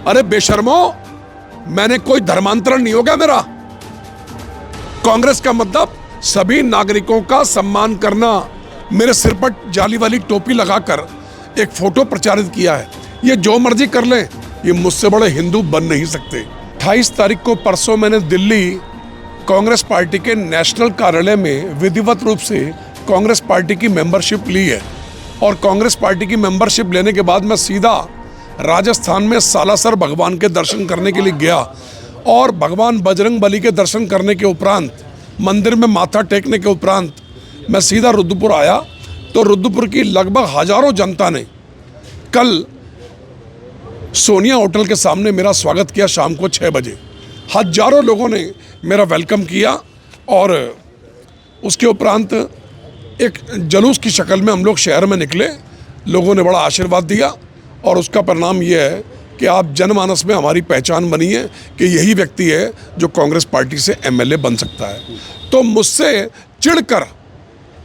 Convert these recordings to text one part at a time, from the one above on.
अरे बेशर्मो, मैंने कोई धर्मांतरण नहीं हो गया मेरा। कांग्रेस का मतलब सभी नागरिकों का सम्मान करना। मेरे सिर पर जाली वाली टोपी लगाकर एक फोटो प्रचारित किया है। ये जो मर्जी कर लें, ये मुझसे बड़े हिंदू बन नहीं सकते। 28 तारीख को परसों मैंने दिल्ली कांग्रेस पार्टी के नेशनल कार्यालय में विधिवत रूप से कांग्रेस पार्टी की मेंबरशिप ली है। और कांग्रेस पार्टी की मेंबरशिप लेने के बाद मैं सीधा राजस्थान में सालासर भगवान के दर्शन करने के लिए गया और भगवान बजरंग बली के दर्शन करने के उपरांत, मंदिर में माथा टेकने के उपरांत मैं सीधा रुद्रपुर आया। तो रुद्रपुर की लगभग हजारों जनता ने कल सोनिया होटल के सामने मेरा स्वागत किया। शाम को 6 बजे हजारों लोगों ने मेरा वेलकम किया और उसके उपरांत एक जुलूस की शक्ल में हम लोग शहर में निकले। लोगों ने बड़ा आशीर्वाद दिया और उसका परिणाम ये है कि आप जनमानस में हमारी पहचान बनी है कि यही व्यक्ति है जो कांग्रेस पार्टी से एमएलए बन सकता है। तो मुझसे चिढ़कर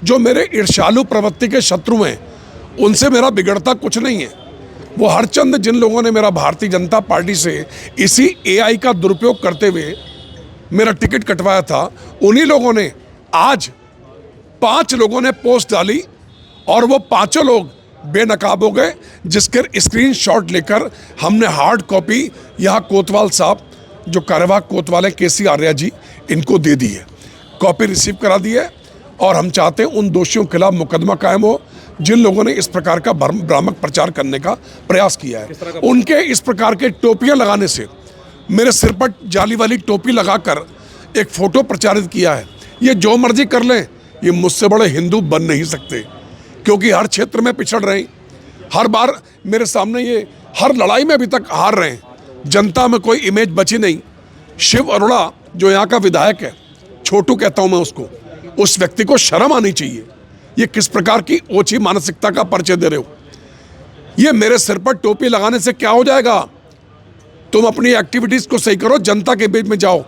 जो मेरे ईर्ष्यालु प्रवृत्ति के शत्रु हैं, उनसे मेरा बिगड़ता कुछ नहीं है। वो हरचंद जिन लोगों ने मेरा भारतीय जनता पार्टी से इसी एआई का दुरुपयोग करते हुए मेरा टिकट कटवाया था, उन्हीं लोगों ने आज 5 लोगों ने पोस्ट डाली और वो 5 लोग बेनकाब हो गए, जिसके स्क्रीनशॉट लेकर हमने हार्ड कॉपी यहाँ कोतवाल साहब, जो कार्यवाहक कोतवाल हैं केसी आर्या जी, इनको दे दी है। कॉपी रिसीव करा दी है और हम चाहते हैं उन दोषियों के खिलाफ मुकदमा कायम हो जिन लोगों ने इस प्रकार का भ्रामक प्रचार करने का प्रयास किया है। उनके इस प्रकार के टोपियां लगाने से, मेरे सिर पर जाली वाली टोपी लगाकर एक फोटो प्रचारित किया है। ये जो मर्जी कर लें, ये मुझसे बड़े हिंदू बन नहीं सकते, क्योंकि हर क्षेत्र में पिछड़ रहे हैं। हर बार मेरे सामने ये हर लड़ाई में अभी तक हार रहे हैं। जनता में कोई इमेज बची नहीं। शिव अरोड़ा जो यहाँ का विधायक है, छोटू कहता हूँ मैं उसको, उस व्यक्ति को शर्म आनी चाहिए। ये किस प्रकार की ओछी मानसिकता का परिचय दे रहे हो? ये मेरे सिर पर टोपी लगाने से क्या हो जाएगा? तुम अपनी एक्टिविटीज को सही करो, जनता के बीच में जाओ,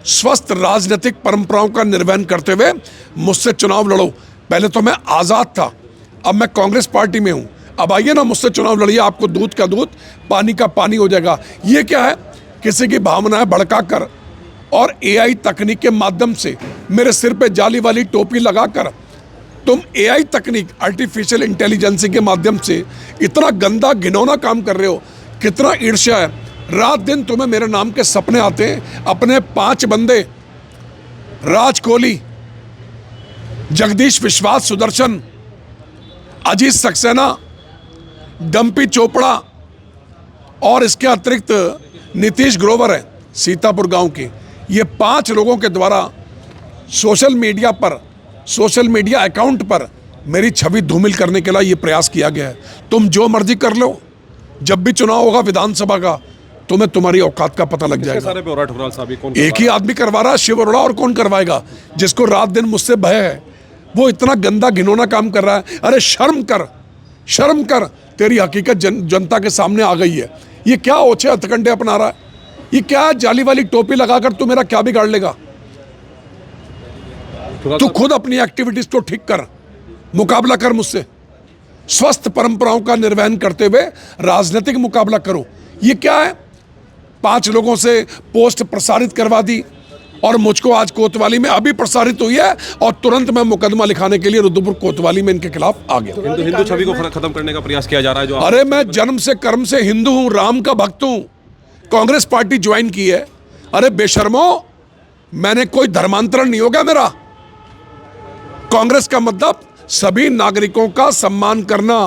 स्वस्थ राजनीतिक परंपराओं का निर्वहन करते हुए मुझसे चुनाव लड़ो। पहले तो मैं आज़ाद था, अब मैं कांग्रेस पार्टी में हूँ। अब आइए ना, मुझसे चुनाव लड़िए, आपको दूध का दूध पानी का पानी हो जाएगा। ये क्या है? किसी की भावनाएं भड़का कर और एआई तकनीक के माध्यम से मेरे सिर पे जाली वाली टोपी लगाकर तुम एआई तकनीक, आर्टिफिशियल इंटेलिजेंस के माध्यम से इतना गंदा घिनौना काम कर रहे हो। कितना ईर्ष्या है। रात दिन तुम्हें मेरे नाम के सपने आते हैं। अपने 5 बंदे, राज कोहली, जगदीश विश्वास सुदर्शन, अजीत सक्सेना, डम्पी चोपड़ा और इसके अतिरिक्त नीतीश ग्रोवर है सीतापुर गांव के, ये 5 लोगों के द्वारा सोशल मीडिया पर, सोशल मीडिया अकाउंट पर मेरी छवि धूमिल करने के लिए ये प्रयास किया गया है। तुम जो मर्जी कर लो, जब भी चुनाव होगा विधानसभा का, तुम्हें तुम्हारी औकात का पता लग जाएगा। एक ही आदमी करवा रहा है, शिव अरोड़ा, और कौन करवाएगा? जिसको रात दिन मुझसे भय है, वो इतना गंदा घिनौना काम कर रहा है। अरे शर्म कर, शर्म कर। तेरी हकीकत जनता के सामने आ गई है। ये क्या ओछे हथकंडे अपना रहा है? ये क्या जाली वाली टोपी लगाकर तू मेरा क्या बिगाड़ लेगा? तू खुद अपनी एक्टिविटीज को ठीक कर, मुकाबला कर मुझसे। स्वस्थ परंपराओं का निर्वहन करते हुए राजनीतिक मुकाबला करो। ये क्या है? 5 लोगों से पोस्ट प्रसारित करवा दी और मुझको आज कोतवाली में अभी प्रसारित हुई है और तुरंत मैं मुकदमा लिखाने के लिए रुद्रपुर कोतवाली में इनके खिलाफ आ गया। हिंदू छवि को खत्म करने का प्रयास किया जा रहा है जो अरे मैं जन्म से कर्म से हिंदू हूं, राम का भक्त हूं। कांग्रेस पार्टी ज्वाइन की है। अरे बेशर्मो, मैंने कोई धर्मांतरण नहीं हो गया मेरा। कांग्रेस का मतलब सभी नागरिकों का सम्मान करना।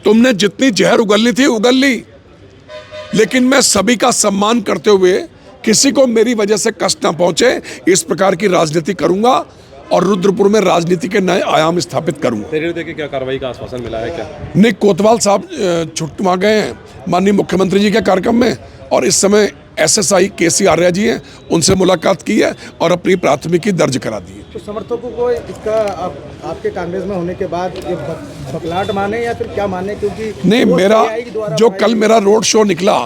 तुमने जितनी जहर उगलनी थी उगल ली, लेकिन मैं सभी का सम्मान करते हुए किसी को मेरी वजह से कष्ट ना पहुंचे, इस प्रकार की राजनीति करूंगा और रुद्रपुर में राजनीति के नए आयाम स्थापित करूंगा। देखिए क्या कार्रवाई का आश्वासन मिला है क्या? नहीं, कोतवाल साहब छुट्टी गए हैं माननीय मुख्यमंत्री जी के कार्यक्रम में और इस समय एसएसआई केसी आर्या जी हैं, उनसे मुलाकात की है और अपनी प्राथमिकी दर्ज करा दी है। तो समर्थकों को इसका आपके कांग्रेस में होने के बाद ये बकलाहट माने या फिर क्या माने? क्योंकि नहीं, मेरा जो कल मेरा रोड शो निकला,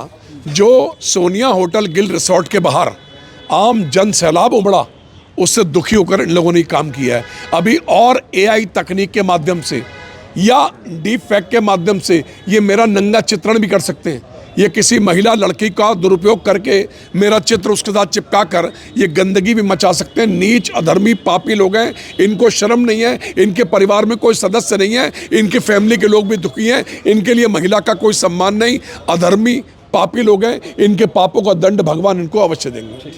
जो सोनिया होटल गिल रिसोर्ट के बाहर आम जन सैलाब उमड़ा, उससे दुखी होकर इन लोगों ने काम किया है। अभी और एआई तकनीक के माध्यम से या डीप फैक्ट के माध्यम से ये मेरा नंगा चित्रण भी कर सकते हैं। ये किसी महिला लड़की का दुरुपयोग करके मेरा चित्र उसके साथ चिपका कर ये गंदगी भी मचा सकते हैं। नीच अधर्मी पापी लोग हैं, इनको शर्म नहीं है, इनके परिवार में कोई सदस्य नहीं है, इनकी फैमिली के लोग भी दुखी हैं, इनके लिए महिला का कोई सम्मान नहीं। अधर्मी पापी लोग हैं, इनके पापों का दंड भगवान इनको अवश्य देंगे।